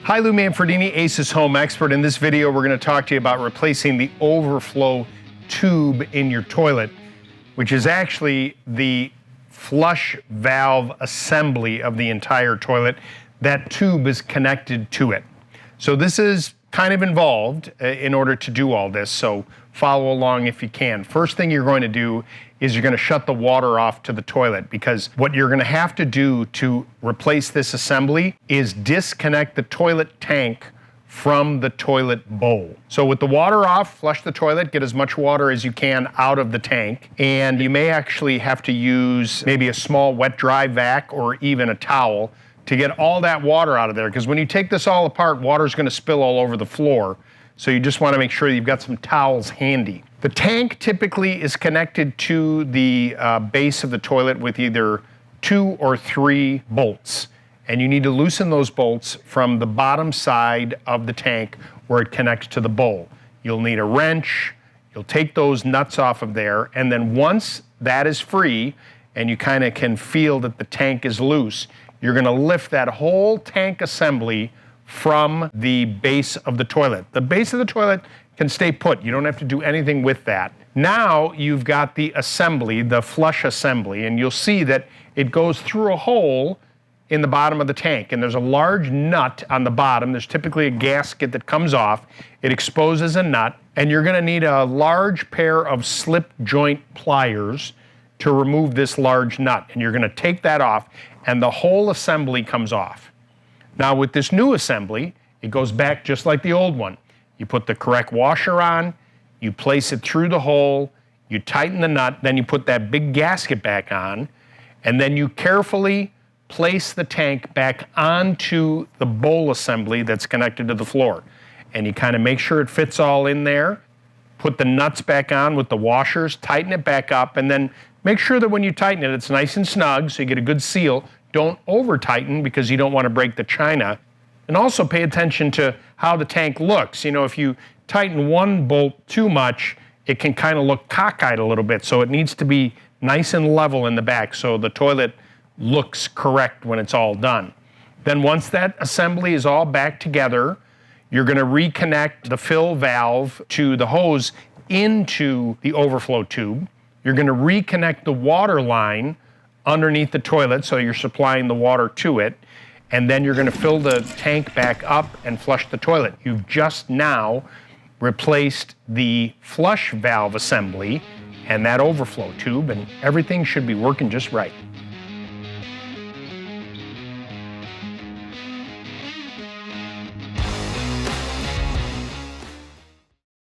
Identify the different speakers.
Speaker 1: Hi, Lou Manfredini, Ace's Home Expert. In this video, we're going to talk to you about replacing the overflow tube in your toilet, which is actually the flush valve assembly of the entire toilet. That tube is connected to it. So this is kind of involved in order to do all this, so follow along if you can. First thing you're going to do is you're going to shut the water off to the toilet, because what you're going to have to do to replace this assembly is disconnect the toilet tank from the toilet bowl. So with the water off, flush the toilet, get as much water as you can out of the tank, and you may actually have to use maybe a small wet dry vac or even a towel to get all that water out of there, because when you take this all apart, water's going to spill all over the floor. So you just want to make sure you've got some towels handy. The tank typically is connected to the base of the toilet with either 2 or 3 bolts. And you need to loosen those bolts from the bottom side of the tank where it connects to the bowl. You'll need a wrench, you'll take those nuts off of there, and then once that is free and you kind of can feel that the tank is loose, you're going to lift that whole tank assembly from the base of the toilet. The base of the toilet can stay put. You don't have to do anything with that. Now you've got the assembly, the flush assembly, and you'll see that it goes through a hole in the bottom of the tank, and there's a large nut on the bottom. There's typically a gasket that comes off. It exposes a nut, and you're going to need a large pair of slip joint pliers to remove this large nut, and you're going to take that off, and the whole assembly comes off. Now with this new assembly, it goes back just like the old one. You put the correct washer on, you place it through the hole, you tighten the nut, then you put that big gasket back on, and then you carefully place the tank back onto the bowl assembly that's connected to the floor. And you kind of make sure it fits all in there, put the nuts back on with the washers, tighten it back up, and then make sure that when you tighten it, it's nice and snug so you get a good seal. Don't over tighten because you don't want to break the china. And also pay attention to how the tank looks. You know, if you tighten one bolt too much, it can kind of look cockeyed a little bit. So it needs to be nice and level in the back so the toilet looks correct when it's all done. Then once that assembly is all back together, you're going to reconnect the fill valve to the hose into the overflow tube. You're going to reconnect the water line underneath the toilet so you're supplying the water to it. And then you're going to fill the tank back up and flush the toilet. You've just now replaced the flush valve assembly and that overflow tube, and everything should be working just right.